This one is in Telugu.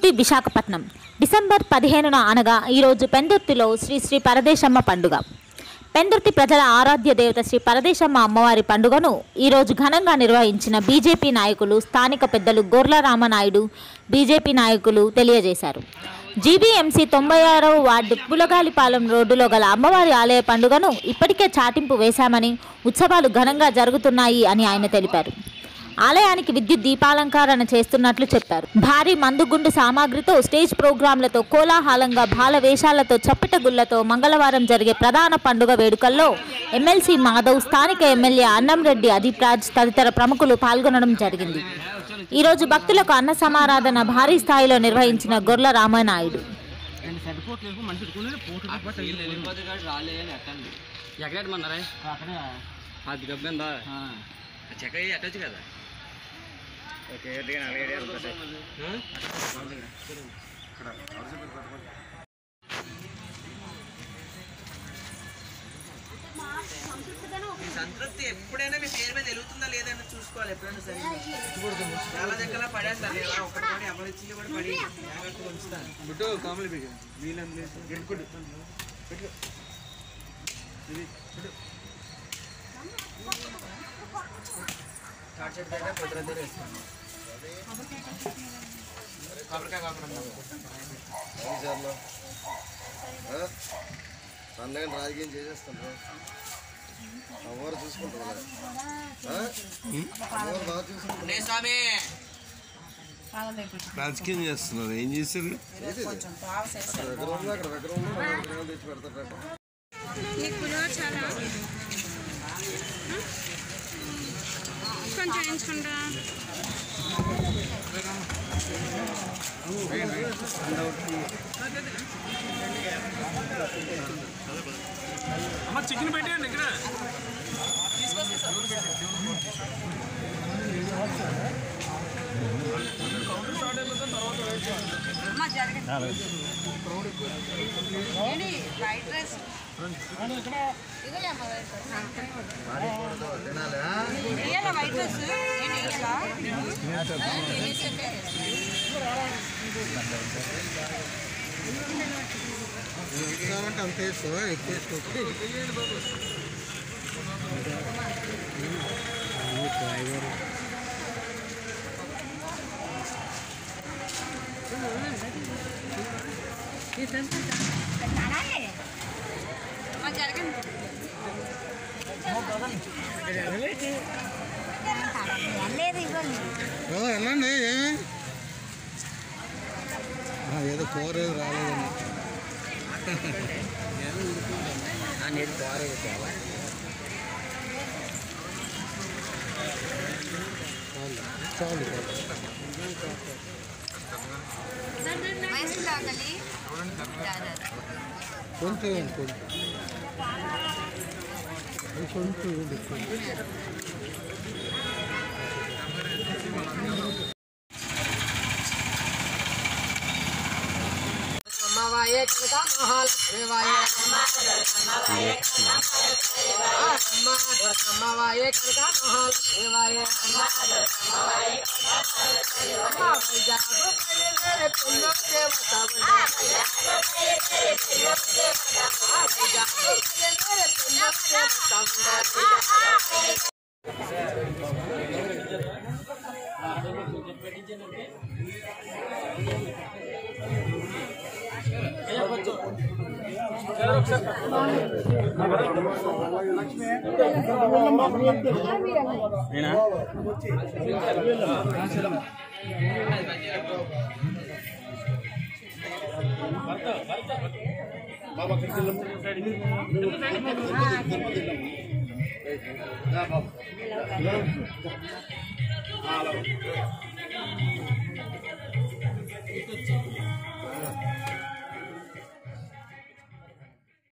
పెందుర్తి విశాఖపట్నం డిసెంబర్ 15న అనగా ఈరోజు పెందుర్తిలో శ్రీ శ్రీ పరదేశమ్మ పండుగ. పెందుర్తి ప్రజల ఆరాధ్య దేవత శ్రీ పరదేశమ్మ అమ్మవారి పండుగను ఈరోజు ఘనంగా నిర్వహించిన బీజేపీ నాయకులు, స్థానిక పెద్దలు గొర్ల రామనాయుడు బీజేపీ నాయకులు తెలియజేశారు. జీబీఎంసీ 96వ వార్డు పులగాలిపాలెం రోడ్డులో గల అమ్మవారి ఆలయ పండుగను ఇప్పటికే చాటింపు వేశామని, ఉత్సవాలు ఘనంగా జరుగుతున్నాయి అని ఆయన తెలిపారు. ఆలయానికి విద్యుత్ దీపాలంకరణ చేస్తున్నట్లు చెప్పారు. భారీ మందుగుండు సామాగ్రితో, స్టేజ్ ప్రోగ్రాంలతో, కోలాహలంగా బాల వేషాలతో, చప్పిటగుళ్లతో మంగళవారం జరిగే ప్రధాన పండుగ వేడుకల్లో ఎమ్మెల్సీ మాధవ్, స్థానిక ఎమ్మెల్యే అన్నంరెడ్డి అదీప్ రాజ్ తదితర ప్రముఖులు పాల్గొనడం జరిగింది. ఈరోజు భక్తులకు అన్న సమారాధన భారీ స్థాయిలో నిర్వహించిన గొర్ల రామనాయుడు సంతృప్తి ఎప్పుడైనా మీ పేరు మీద వెలుగుతుందా లేదని చూసుకోవాలి. ఎప్పుడైనా సరే చాలా దగ్గర పడేస్తారు లేదా ఒకటి పడి అమలిచ్చింది కూడా పడి జాగ్రత్తగా ఉంచుతాను. బుట్టు కామలు బిగి వీళ్ళందరూ గెలుపుడు పెట్టు ఇది పెట్టు చాట్ దగ్గర పొద్దున దగ్గర వేస్తాను. కాపరికాయ కాకుండా సందేహం రాజకీయం చేసేస్తాను. అమ్మవారు చూసుకుంటారు కదా, అమ్మవారు బాగా చూసుకుంటారు. స్వామి రాజకీయం చేస్తున్నారు. ఏం చేశారు? దగ్గర ఉంది, అక్కడ దగ్గర ఉంది, తెచ్చి పెడతారు. కొంచెం ఎంచుకుంటా అమ్మ చికెన్ పెట్టండి ఇక్కడ. వైట్ రైస్ వైట్ రైస్ అంత వేసుకో, ఎక్కువ వేసుకోవచ్చు. వెళ్ళండి, ఏమి ఏదో కూర ఏదో రాలేదండి. నేను కోరేది తేవా చాలు కొంచెం అమ్మవాయే కనుక మహాలక్ష్మివాయే అమ్మవాయే కనుక మహాలక్ష్మివాయే